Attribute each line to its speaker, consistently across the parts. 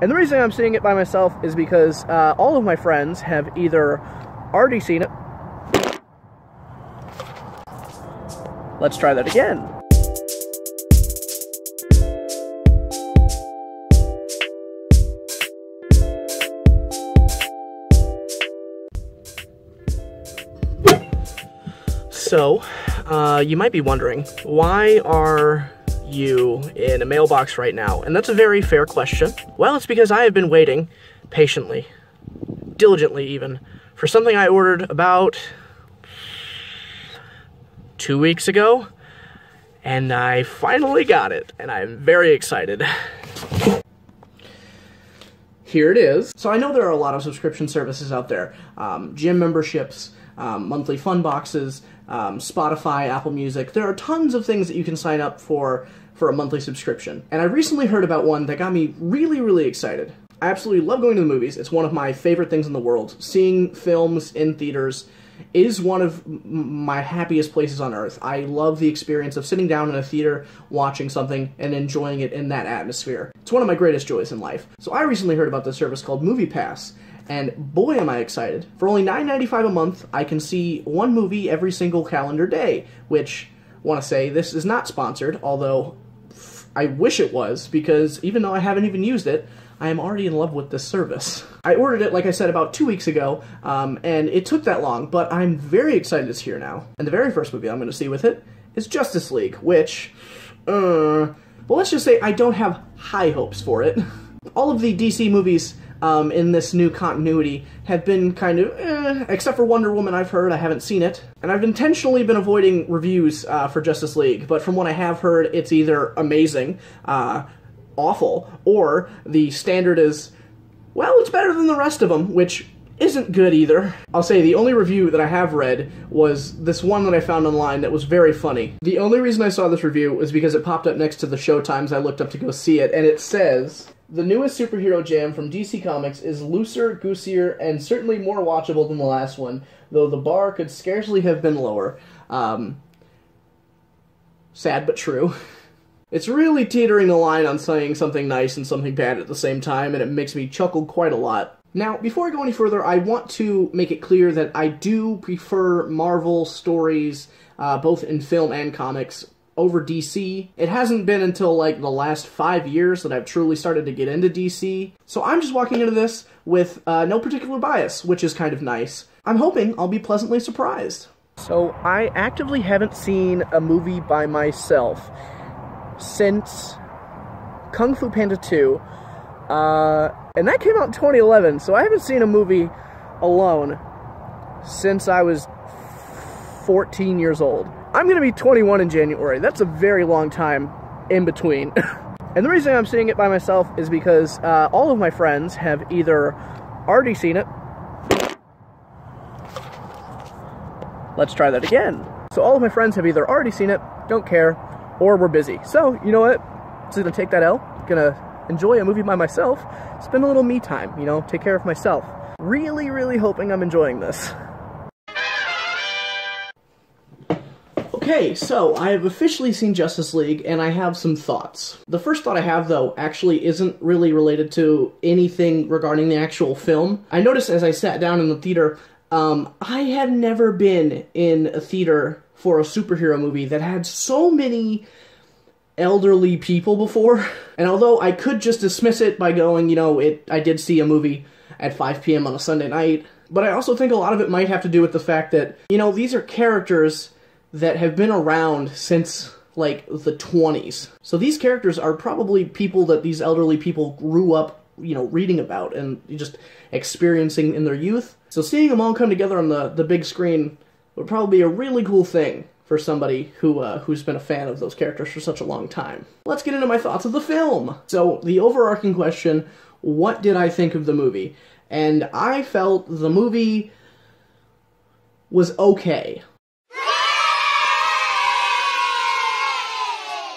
Speaker 1: And the reason I'm seeing it by myself is because all of my friends have either already seen it. Let's try that again. So, you might be wondering, why are you in a mailbox right now? And that's a very fair question. Well, it's because I have been waiting patiently, diligently even, for something I ordered about 2 weeks ago, and I finally got it, and I'm very excited. Here it is. So I know there are a lot of subscription services out there, gym memberships, monthly fun boxes, Spotify, Apple Music. There are tons of things that you can sign up for a monthly subscription. And I recently heard about one that got me really, really excited. I absolutely love going to the movies. It's one of my favorite things in the world. Seeing films in theaters is one of my happiest places on earth. I love the experience of sitting down in a theater, watching something, and enjoying it in that atmosphere. It's one of my greatest joys in life. So I recently heard about this service called MoviePass. And boy am I excited. For only $9.95 a month, I can see one movie every single calendar day, which, I want to say, this is not sponsored, although I wish it was, because even though I haven't even used it, I am already in love with this service. I ordered it, like I said, about 2 weeks ago, and it took that long, but I'm very excited it's here now. And the very first movie I'm going to see with it is Justice League, which, well, let's just say I don't have high hopes for it. All of the DC movies in this new continuity have been kind of except for Wonder Woman. I've heard, I haven't seen it. And I've intentionally been avoiding reviews for Justice League, but from what I have heard, it's either amazing, awful, or the standard is, well, it's better than the rest of them, which isn't good either. I'll say the only review that I have read was this one that I found online that was very funny. The only reason I saw this review was because it popped up next to the showtimes I looked up to go see it, and it says, "The newest superhero jam from DC Comics is looser, goosier, and certainly more watchable than the last one, though the bar could scarcely have been lower." Sad but true. It's really teetering the line on saying something nice and something bad at the same time, and it makes me chuckle quite a lot. Now, before I go any further, I want to make it clear that I do prefer Marvel stories, both in film and comics, over DC. It hasn't been until like the last 5 years that I've truly started to get into DC, so I'm just walking into this with no particular bias, which is kind of nice. I'm hoping I'll be pleasantly surprised. So I actively haven't seen a movie by myself since Kung Fu Panda 2, and that came out in 2011, so I haven't seen a movie alone since I was 14 years old. I'm going to be 21 in January. That's a very long time in between. And the reason I'm seeing it by myself is because all of my friends have either already seen it. Let's try that again. So all of my friends have either already seen it, don't care, or we're busy. So, you know what? I'm just going to take that L. Gonna enjoy a movie by myself. Spend a little me time, you know, take care of myself. Really, really hoping I'm enjoying this. Okay, so I have officially seen Justice League, and I have some thoughts. The first thought I have, though, actually isn't really related to anything regarding the actual film. I noticed as I sat down in the theater, I had never been in a theater for a superhero movie that had so many elderly people before. And although I could just dismiss it by going, you know, I did see a movie at 5 p.m. on a Sunday night, but I also think a lot of it might have to do with the fact that, you know, these are characters that have been around since, like, the 20s. So these characters are probably people that these elderly people grew up, you know, reading about and just experiencing in their youth. So seeing them all come together on the big screen would probably be a really cool thing for somebody who's been a fan of those characters for such a long time. Let's get into my thoughts of the film. So the overarching question, what did I think of the movie? And I felt the movie was okay.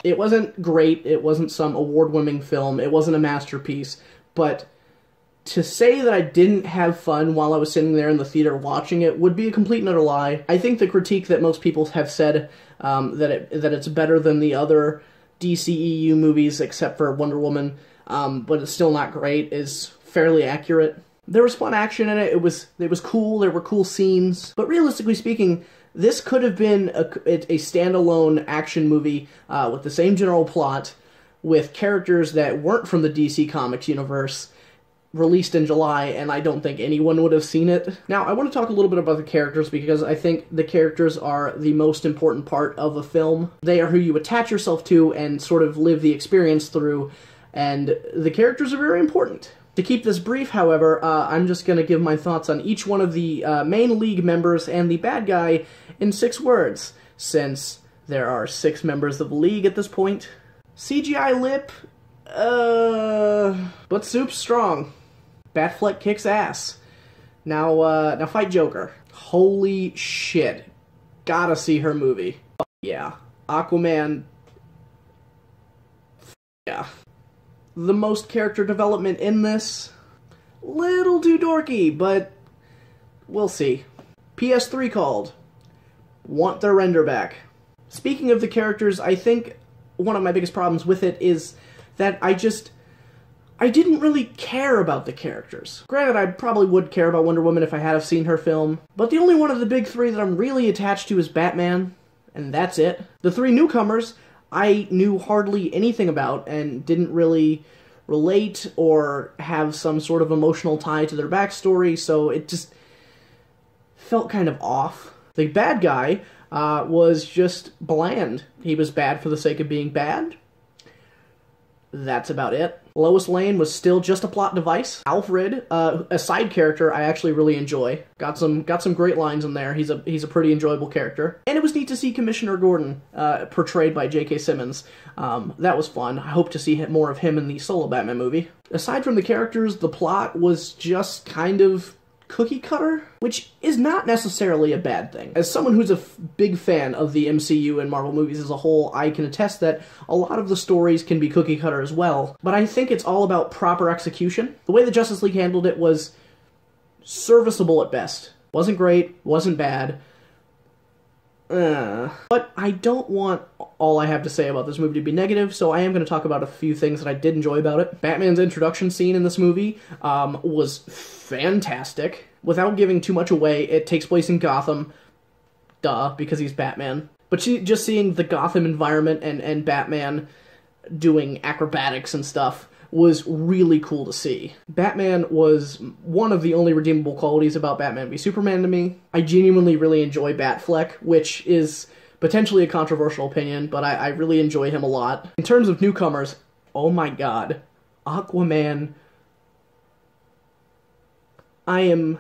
Speaker 1: It wasn't great, it wasn't some award-winning film, it wasn't a masterpiece, but to say that I didn't have fun while I was sitting there in the theater watching it would be a complete and utter lie. I think the critique that most people have said, that it's better than the other DCEU movies except for Wonder Woman, but it's still not great, is fairly accurate. There was fun action in it. It was cool. There were cool scenes. But realistically speaking, this could have been a standalone action movie with the same general plot, with characters that weren't from the DC Comics universe, released in July, and I don't think anyone would have seen it. Now, I want to talk a little bit about the characters, because I think the characters are the most important part of a film. They are who you attach yourself to and sort of live the experience through, and the characters are very important. To keep this brief, however, I'm just going to give my thoughts on each one of the main League members and the bad guy in 6 words, since there are 6 members of the League at this point. CGI lip, but Soup's strong. Batfleck kicks ass. Now fight Joker. Holy shit. Gotta see her movie. Yeah. Aquaman. Yeah. The most character development in this. Little too dorky, but we'll see. PS3 called. Want their render back. Speaking of the characters, I think one of my biggest problems with it is that I didn't really care about the characters. Granted, I probably would care about Wonder Woman if I had have seen her film, but the only one of the big 3 that I'm really attached to is Batman, and that's it. The 3 newcomers I knew hardly anything about and didn't really relate or have some sort of emotional tie to their backstory, so it just felt kind of off. The bad guy was just bland. He was bad for the sake of being bad. That's about it. Lois Lane was still just a plot device. Alfred, a side character I actually really enjoy. Got some great lines in there. He's a pretty enjoyable character. And it was neat to see Commissioner Gordon portrayed by J.K. Simmons. That was fun. I hope to see more of him in the solo Batman movie. Aside from the characters, the plot was just kind of cookie cutter, which is not necessarily a bad thing. As someone who's a big fan of the MCU and Marvel movies as a whole, I can attest that a lot of the stories can be cookie cutter as well, but I think it's all about proper execution. The way the Justice League handled it was serviceable at best. Wasn't great, wasn't bad. But I don't want all I have to say about this movie to be negative, so I am going to talk about a few things that I did enjoy about it. Batman's introduction scene in this movie was fantastic. Without giving too much away, it takes place in Gotham. Duh, because he's Batman. But just seeing the Gotham environment and Batman doing acrobatics and stuff was really cool to see. Batman was one of the only redeemable qualities about Batman v Superman to me. I genuinely really enjoy Batfleck, which is potentially a controversial opinion, but I really enjoy him a lot. In terms of newcomers, oh my god, Aquaman. I am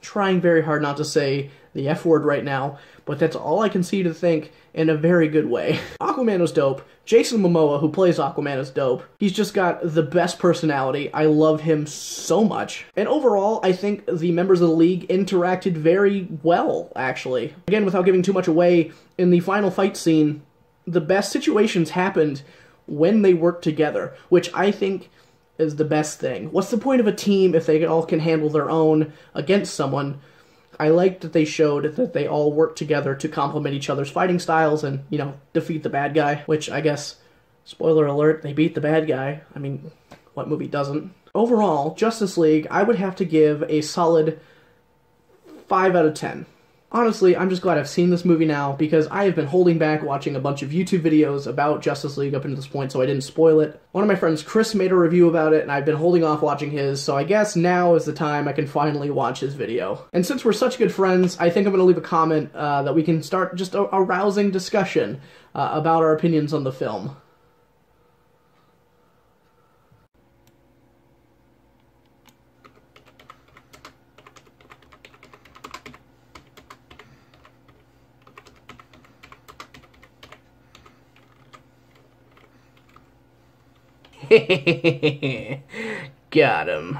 Speaker 1: trying very hard not to say the F word right now, but that's all I can see to think in a very good way. Aquaman was dope. Jason Momoa, who plays Aquaman, is dope. He's just got the best personality. I love him so much. And overall, I think the members of the League interacted very well, actually. Again, without giving too much away, in the final fight scene, the best situations happened when they worked together, which I think is the best thing. What's the point of a team if they all can handle their own against someone? I liked that they showed that they all work together to complement each other's fighting styles and, you know, defeat the bad guy, which I guess, spoiler alert, they beat the bad guy. I mean, what movie doesn't? Overall, Justice League, I would have to give a solid 5 out of 10. Honestly, I'm just glad I've seen this movie now, because I have been holding back watching a bunch of YouTube videos about Justice League up until this point, so I didn't spoil it. One of my friends, Chris, made a review about it, and I've been holding off watching his, so I guess now is the time I can finally watch his video. And since we're such good friends, I think I'm going to leave a comment that we can start just a rousing discussion about our opinions on the film. Got him.